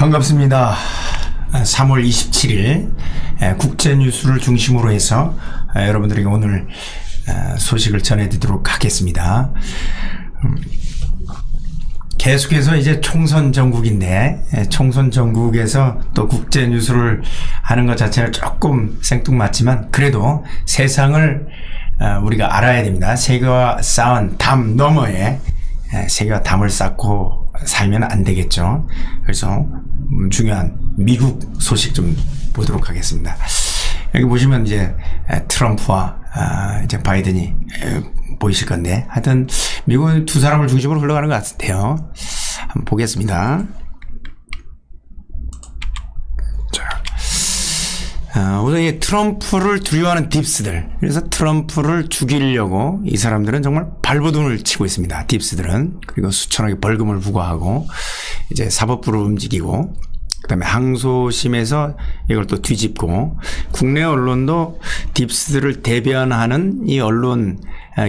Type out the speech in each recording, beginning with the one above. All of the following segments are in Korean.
반갑습니다. 3월 27일 국제뉴스를 중심으로 해서 여러분들에게 오늘 소식을 전해드리도록 하겠습니다. 계속해서 이제 총선 전국인데 총선 전국에서 또 국제뉴스를 하는 것 자체는 조금 생뚱맞지만 그래도 세상을 우리가 알아야 됩니다. 세계와 쌓은 담 너머에 세계와 담을 쌓고 살면 안 되겠죠. 그래서 중요한 미국 소식 좀 보도록 하겠습니다. 여기 보시면 이제 트럼프와 이제 바이든이 보이실 건데 하여튼 미국은 두 사람을 중심으로 흘러가는 것 같은데요. 한번 보겠습니다. 자, 우선 이 트럼프를 두려워하는 딥스들. 그래서 트럼프를 죽이려고 이 사람들은 정말 발버둥을 치고 있습니다. 딥스들은. 그리고 수천억의 벌금을 부과하고 이제 사법부를 움직이고 그다음에 항소심에서 이걸 또 뒤집고 국내 언론도 딥스들을 대변하는 이 언론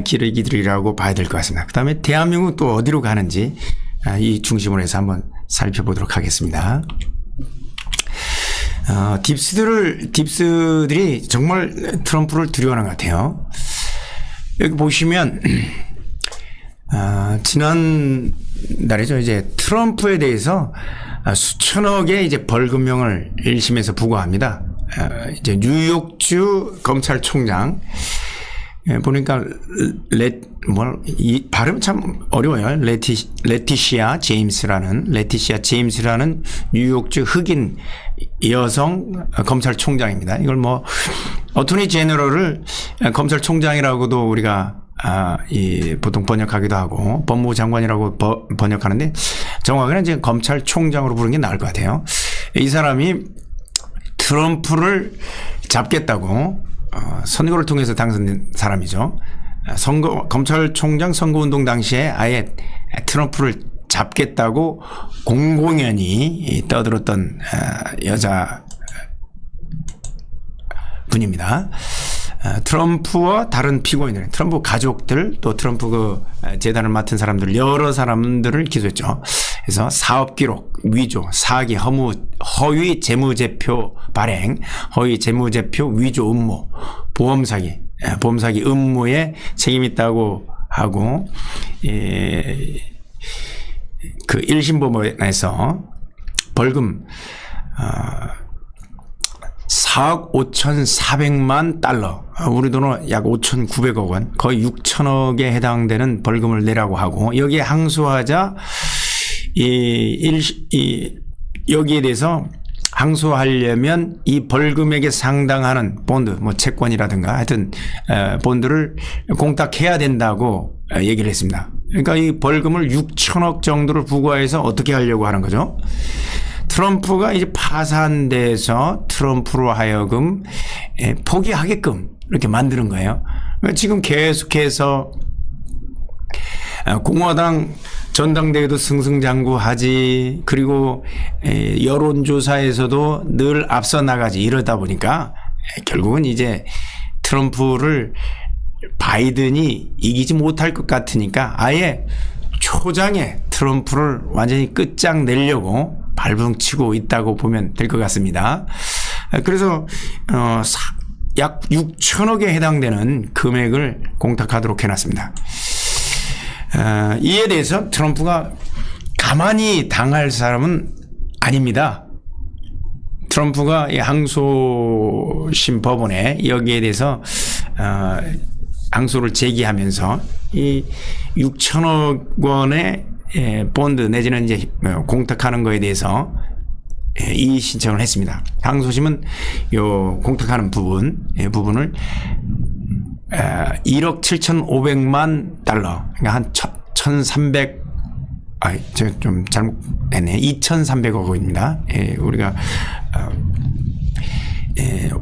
기레기들이라고 봐야 될 것 같습니다. 그다음에 대한민국 또 어디로 가는지 이 중심으로 해서 한번 살펴보도록 하겠습니다. 딥스들이 정말 트럼프를 두려워하는 것 같아요. 여기 보시면 지난달이죠. 이제 트럼프에 대해서 수천억의 이제 벌금형을 1심에서 부과합니다. 이제 뉴욕주 검찰총장 보니까 이 발음 참 어려워요. 레티시아 제임스라는 뉴욕주 흑인 여성 검찰총장입니다. 이걸 뭐 어토니 제너럴을 검찰총장이라고도 우리가 보통 번역하기도 하고 법무부 장관이라고 번역하는데 정확하게는 이제 검찰총장으로 부르는 게 나을 것 같아요. 이 사람이 트럼프를 잡겠다고 선거를 통해서 당선된 사람이죠. 검찰총장 선거운동 당시에 아예 트럼프를 잡겠다고 공공연히 떠들었던 여자 분입니다. 트럼프와 다른 피고인들, 트럼프 가족들, 또 트럼프 그 재단을 맡은 사람들, 여러 사람들을 기소했죠. 그래서 사업 기록, 위조, 사기, 허위 재무제표 발행, 허위 재무제표 위조 음모, 보험 사기 음모에 책임 있다고 하고, 그 1심 법원에서 벌금, 4억 5,400만 달러, 우리 돈으로 약 5,900억 원, 거의 6천억에 해당되는 벌금을 내라고 하고, 여기에 항소하자, 여기에 대해서 항소하려면 이 벌금액에 상당하는 본드, 뭐 채권이라든가 하여튼, 본드를 공탁해야 된다고 얘기를 했습니다. 그러니까 이 벌금을 6천억 정도를 부과해서 어떻게 하려고 하는 거죠? 트럼프가 이제 파산돼서 트럼프로 하여금 포기하게끔 이렇게 만드는 거예요. 지금 계속해서 공화당 전당대회도 승승장구하지, 그리고 여론조사에서도 늘 앞서 나가지, 이러다 보니까 결국은 이제 트럼프를 바이든이 이기지 못할 것 같으니까 아예 초장에 트럼프를 완전히 끝장내려고 발버둥치고 있다고 보면 될 것 같습니다. 그래서 약 6천억에 해당되는 금액을 공탁하도록 해놨습니다. 이에 대해서 트럼프가 가만히 당할 사람은 아닙니다. 트럼프가 이 항소심 법원에 여기에 대해서 항소를 제기하면서 이 6천억 원의 본드 내지는 이제 공탁하는 거에 대해서 이의 신청을 했습니다. 항소심은 요 공탁하는 부분을 1억 7,500만 달러, 그러니까 한 1,300, 제가 좀 잘못했네. 2,300억 원입니다. 우리가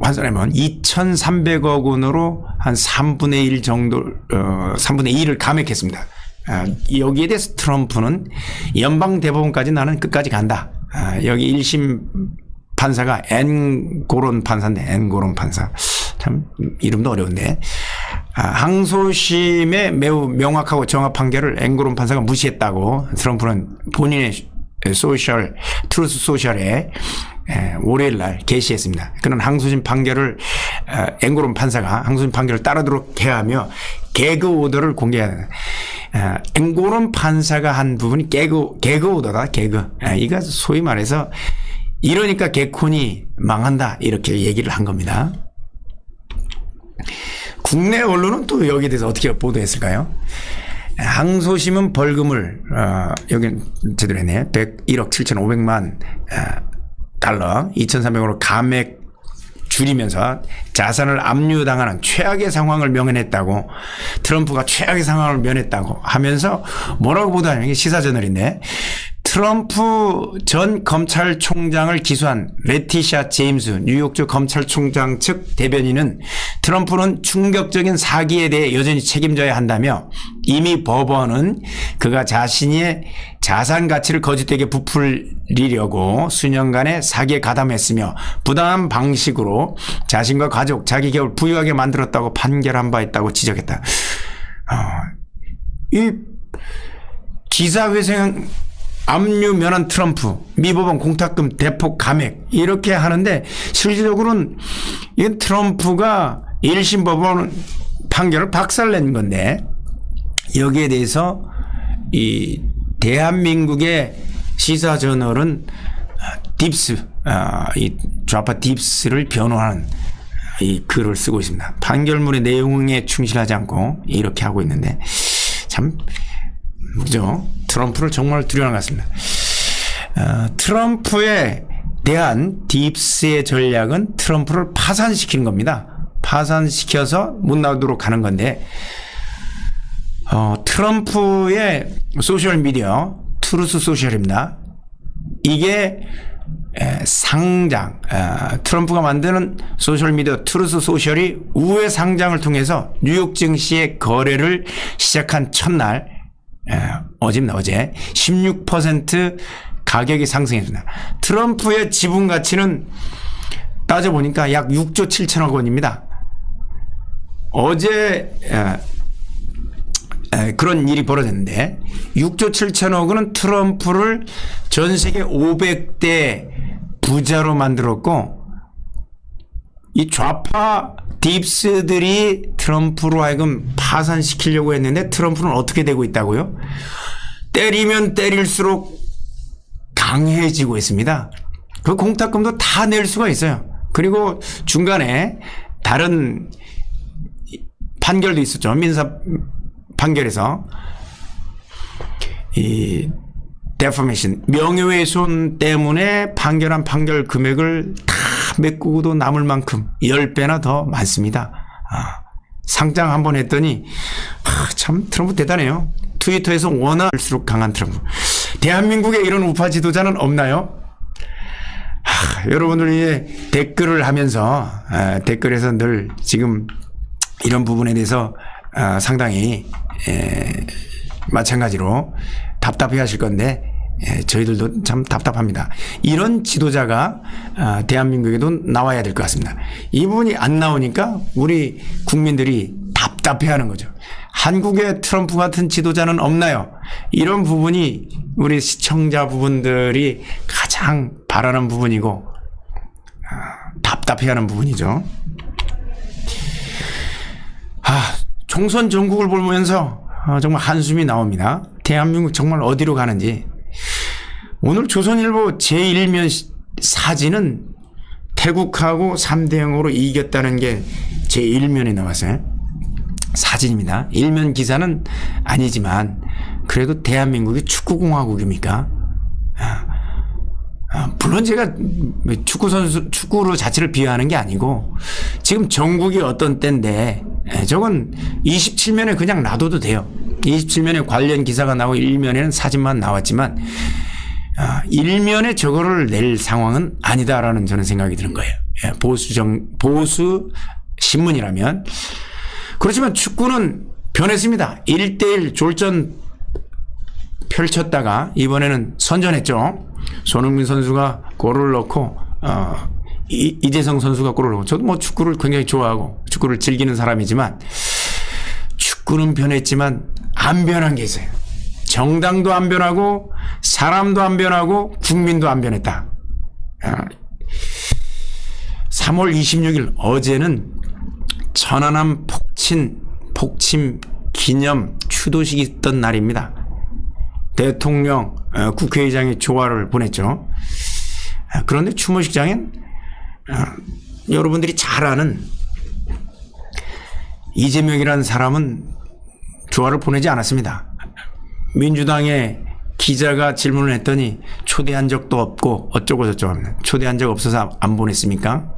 환산하면 2,300억 원으로 한 3분의 1 정도, 3분의 1을 감액했습니다. 여기에 대해서 트럼프는 연방대법원까지 나는 끝까지 간다. 여기 1심 판사가 앤고론 판사인데, 앤고론 판사. 참, 이름도 어려운데. 항소심의 매우 명확하고 정확 판결을 앵고론 판사가 무시했다고 트럼프는 본인의 소셜, 트루스 소셜에 월요일 날 게시했습니다. 그는 항소심 판결을 앵고론 판사가 항소심 판결을 따르도록 해야 하며 개그 오더를 공개하는 앵고론 판사가 한 부분이 개그 오더다. 개그. 이거 소위 말해서 이러니까 개콘이 망한다 이렇게 얘기를 한 겁니다. 국내 언론은 또 여기에 대해서 어떻게 보도했을까요? 항소심은 벌금을 여기 제대로 했네. 101억 7,500만 달러 2,300으로 감액 줄이면서 자산을 압류당하는 최악의 상황을 명언했다고, 트럼프가 최악의 상황을 면했다고 하면서 뭐라고 보도하냐면, 이게 시사저널인데, 트럼프 전 검찰총장을 기소한 레티샤 제임스 뉴욕주 검찰총장 측 대변인은 트럼프는 충격적인 사기에 대해 여전히 책임져야 한다며, 이미 법원은 그가 자신의 자산 가치를 거짓되게 부풀리려고 수년간의 사기에 가담했으며 부당한 방식으로 자신과 가족, 자기 기업을 부유하게 만들었다고 판결한 바 있다고 지적했다. 이 기사회생 압류 면한 트럼프, 미 법원 공탁금 대폭 감액 이렇게 하는데, 실질적으로는 이 트럼프가 1심 법원 판결을 박살낸 건데, 여기에 대해서 이 대한민국의 시사저널은 딥스, 이 좌파 딥스를 변호하는 이 글을 쓰고 있습니다. 판결문의 내용에 충실하지 않고 이렇게 하고 있는데, 참 그죠? 트럼프를 정말 두려워하는 것 같습니다. 트럼프에 대한 딥스의 전략은 트럼프를 파산시키는 겁니다. 파산시켜서 못 나오도록 하는 건데, 트럼프의 소셜미디어 트루스 소셜입니다. 이게 상장, 트럼프가 만드는 소셜미디어 트루스 소셜이 우회 상장을 통해서 뉴욕 증시의 거래를 시작한 첫날, 어제입니다. 어제 16% 가격이 상승했습니다. 트럼프의 지분 가치는 따져보니까 약 6조 7천억 원입니다. 어제 그런 일이 벌어졌는데, 6조 7천억 원은 트럼프를 전 세계 500대 부자로 만들었고, 이 좌파 딥스들이 트럼프로 하여금 파산시키려고 했는데, 트럼프는 어떻게 되고 있다고요? 때리면 때릴수록 강해지고 있습니다. 그 공탁금도 다 낼 수가 있어요. 그리고 중간에 다른 판결도 있었죠. 민사 판결에서 이 데포메이션, 명예훼손 때문에 판결한 판결 금액을 다 메꾸고도 남을 만큼 10배나 더 많습니다. 상장 한번 했더니 참 트럼프 대단해요. 트위터에서 원할수록 강한 트럼프. 대한민국에 이런 우파 지도자는 없나요? 여러분들이 댓글을 하면서 댓글에서 늘 지금 이런 부분에 대해서 상당히 마찬가지로 답답해 하실 건데, 저희들도 참 답답합니다. 이런 지도자가 대한민국에도 나와야 될 것 같습니다. 이 부분이 안 나오니까 우리 국민들이 답답해하는 거죠. 한국에 트럼프 같은 지도자는 없나요? 이런 부분이 우리 시청자 부분들이 가장 바라는 부분이고 답답해하는 부분이죠. 총선 전국을 보면서 정말 한숨이 나옵니다. 대한민국 정말 어디로 가는지. 오늘 조선일보 제1면 사진은 태국하고 3대0으로 이겼다는 게 제1면에 나왔어요. 사진입니다. 1면 기사는 아니지만 그래도 대한민국이 축구공화국입니까? 물론 제가 축구로 자체를 비하하는 게 아니고, 지금 전국이 어떤 때인데, 저건 27면에 그냥 놔둬도 돼요. 27면에 관련 기사가 나오고 1면에는 사진만 나왔지만, 1면에 저거를 낼 상황은 아니다라는 저는 생각이 드는 거예요. 보수 신문이라면. 그렇지만 축구는 변했습니다. 1대1 졸전 펼쳤다가 이번에는 선전했죠. 손흥민 선수가 골을 넣고 이재성 선수가 골을 넣고, 저도 뭐 축구를 굉장히 좋아하고 축구를 즐기는 사람이지만, 축구는 변했지만 안 변한 게 있어요. 정당도 안 변하고 사람도 안 변하고 국민도 안 변했다. 3월 26일 어제는 천안함 폭침 기념 추도식이 있던 날입니다. 대통령, 국회의장이 조화를 보냈죠. 그런데 추모식장엔 여러분들이 잘 아는 이재명이라는 사람은 조화를 보내지 않았습니다. 민주당의 기자가 질문을 했더니 초대한 적도 없고 어쩌고 저쩌고 합니다. 초대한 적 없어서 안 보냈습니까?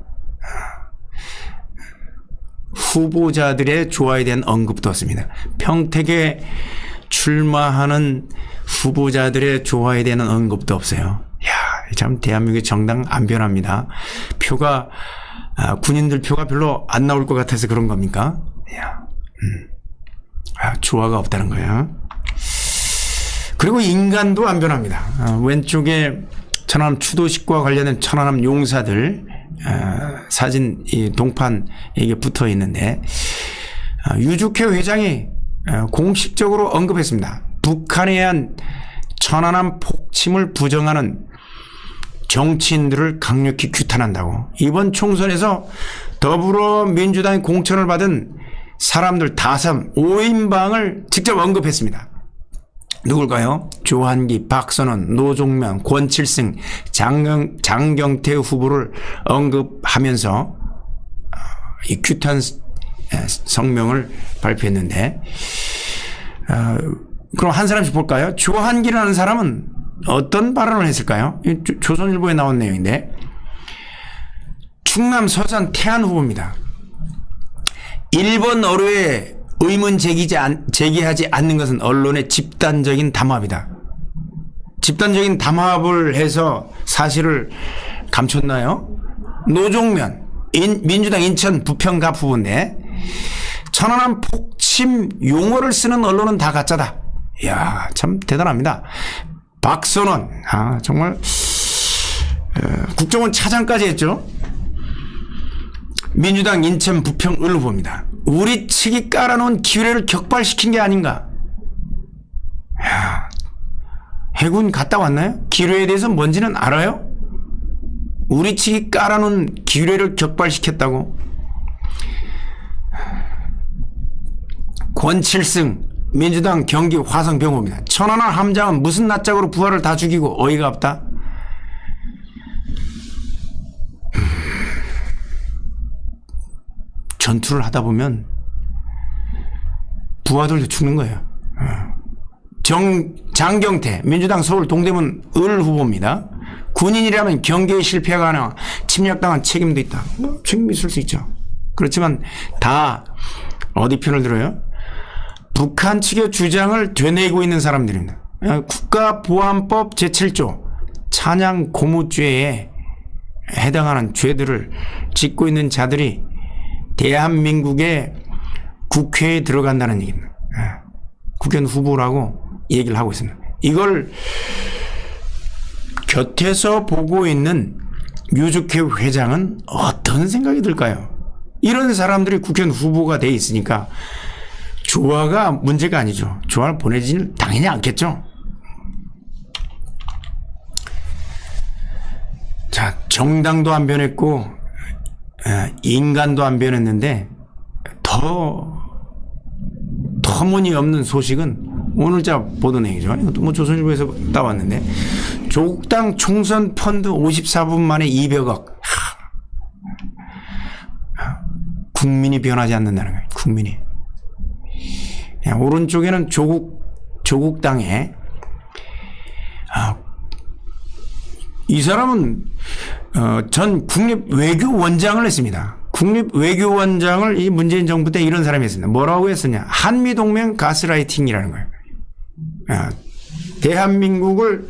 후보자들의 조화에 대한 언급도 없습니다. 평택에 출마하는 후보자들의 조화에 대한 언급도 없어요. 이야, 참 대한민국의 정당 안 변합니다. 표가 군인들 표가 별로 안 나올 것 같아서 그런 겁니까? 이야, 조화가 없다는 거야. 그리고 인간도 안 변합니다. 왼쪽에 천안함 추도식과 관련된 천안함 용사들 사진 이 동판 이게 붙어 있는데 유족회 회장이 공식적으로 언급했습니다. 북한에 의한 천안함 폭침을 부정하는 정치인들을 강력히 규탄한다고. 이번 총선에서 더불어민주당의 공천을 받은 사람들 5인방을 직접 언급했습니다. 누굴까요? 조한기, 박선원, 노종면, 권칠승, 장경태 후보를 언급하면서 이 규탄 성명을 발표했는데 그럼 한 사람씩 볼까요? 조한기라는 사람은 어떤 발언을 했을까요? 조선일보에 나온 내용인데 충남 서산 태안 후보입니다. 일본 어뢰에 의문 제기하지 않는 것은 언론의 집단적인 담합이다. 집단적인 담합을 해서 사실을 감췄나요? 노종면 민주당 인천 부평갑 후보인데 천안함 폭침 용어를 쓰는 언론은 다 가짜다. 이야, 참 대단합니다. 박선원 정말 국정원 차장까지 했죠. 민주당 인천 부평 을 후보입니다. 우리 측이 깔아놓은 기뢰를 격발시킨 게 아닌가. 해군 갔다 왔나요? 기뢰에 대해서 뭔지는 알아요? 우리 측이 깔아놓은 기뢰를 격발시켰다고. 권칠승 민주당 경기 화성병호입니다. 천안함 함장은 무슨 낯짝으로 부하를 다 죽이고 어이가 없다. 전투를 하다 보면 부하들도 죽는 거예요. 장경태 민주당 서울 동대문 을 후보입니다. 군인이라면 경계에 실패하거나 침략당한 책임도 있다. 책임이 있을 수 있죠. 그렇지만 다 어디 편을 들어요? 북한 측의 주장을 되뇌이고 있는 사람들입니다. 국가보안법 제7조 찬양 고무죄에 해당하는 죄들을 짓고 있는 자들이 대한민국의 국회에 들어간다는 얘기입니다. 국회의원 후보라고 얘기를 하고 있습니다. 이걸 곁에서 보고 있는 유족회 회장은 어떤 생각이 들까요? 이런 사람들이 국회의원 후보가 돼 있으니까 조화가 문제가 아니죠. 조화를 보내지는 당연히 않겠죠. 자, 정당도 안 변했고 인간도 안 변했는데 더 터무니없는 소식은 오늘자 보던 얘기죠. 이것도 뭐 조선일보에서 따왔는데 조국당 총선 펀드 54분 만에 200억. 국민이 변하지 않는다는 거예요. 국민이. 오른쪽에는 조국당에 이 사람은 전 국립외교원장을 했습니다. 국립외교원장을 이 문재인 정부 때 이런 사람이 했습니다. 뭐라고 했었냐? 한미동맹 가스라이팅이라는 거예요. 대한민국을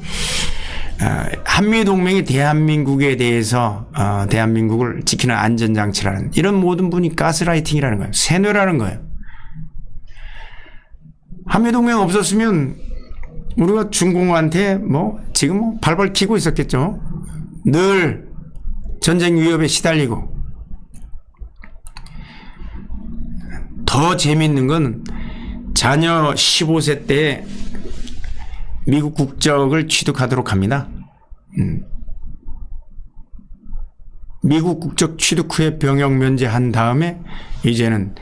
한미동맹이 대한민국에 대해서 대한민국을 지키는 안전장치라는 이런 모든 분이 가스라이팅이라는 거예요. 세뇌라는 거예요. 한미동맹 없었으면 우리가 중공한테 지금 발발 키고 있었겠죠. 늘 전쟁 위협에 시달리고. 더 재밌는 건 자녀 15세 때 미국 국적을 취득하도록 합니다. 미국 국적 취득 후에 병역 면제한 다음에 이제는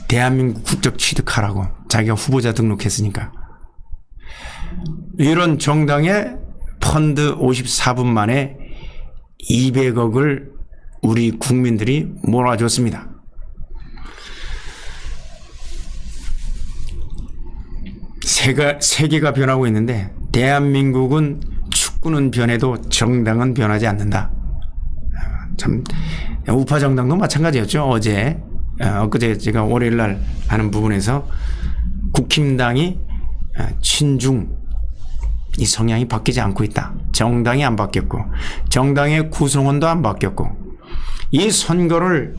대한민국 국적 취득하라고 자기가 후보자 등록했으니까. 이런 정당에 펀드 54분 만에 200억을 우리 국민들이 몰아줬습니다. 세계가 변하고 있는데 대한민국은 축구는 변해도 정당은 변하지 않는다. 참 우파 정당도 마찬가지였죠. 엊그제 제가 월요일날 하는 부분에서 국힘당이 친중 이 성향이 바뀌지 않고 있다. 정당이 안 바뀌었고 정당의 구성원도 안 바뀌었고 이 선거를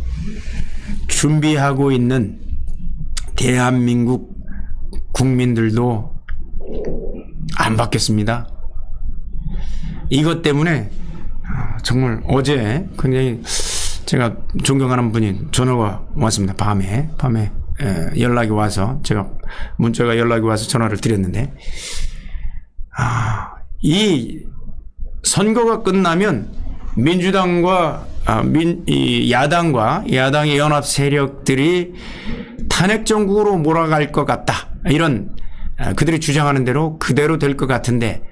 준비하고 있는 대한민국 국민들도 안 바뀌었습니다. 이것 때문에 정말 어제 굉장히 제가 존경하는 분이 전화가 왔습니다. 밤에 연락이 와서 제가 문자가 연락이 와서 전화를 드렸는데 이 선거가 끝나면 민주당과 야당의 연합 세력들이 탄핵 정국으로 몰아갈 것 같다. 이런 그들이 주장하는 대로 그대로 될 것 같은데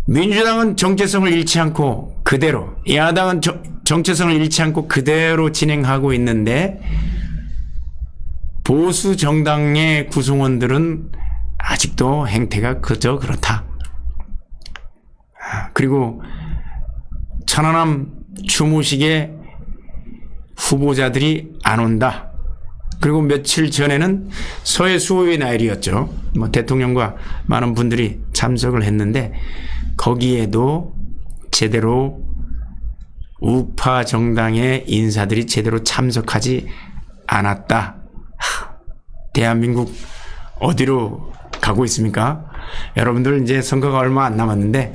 민주당은 정체성을 잃지 않고 그대로, 야당은 정체성을 잃지 않고 그대로 진행하고 있는데 보수 정당의 구성원들은 아직도 행태가 그저 그렇다. 그리고 천안함 추모식에 후보자들이 안 온다. 그리고 며칠 전에는 서해 수호의 날이었죠. 대통령과 많은 분들이 참석을 했는데 거기에도 제대로 우파 정당의 인사들이 제대로 참석하지 않았다. 대한민국 어디로 가고 있습니까? 여러분들 이제 선거가 얼마 안 남았는데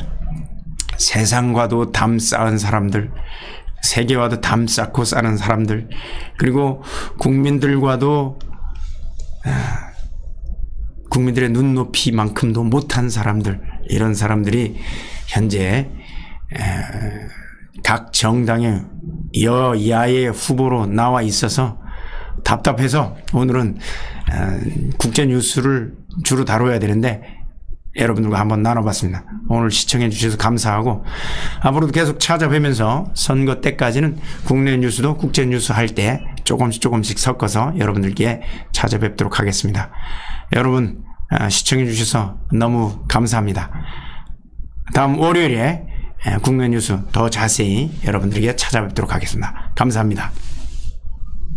세상과도 담 쌓은 사람들, 세계와도 담 쌓고 사는 사람들, 그리고 국민들과도 국민들의 눈높이만큼도 못한 사람들, 이런 사람들이 현재 각 정당의 여야의 후보로 나와 있어서 답답해서 오늘은 국제 뉴스를 주로 다뤄야 되는데 여러분들과 한번 나눠봤습니다. 오늘 시청해 주셔서 감사하고 앞으로도 계속 찾아뵈면서 선거 때까지는 국내 뉴스도 국제 뉴스 할 때 조금씩 섞어서 여러분들께 찾아뵙도록 하겠습니다. 여러분 시청해 주셔서 너무 감사합니다. 다음 월요일에 국내 뉴스 더 자세히 여러분들에게 찾아뵙도록 하겠습니다. 감사합니다.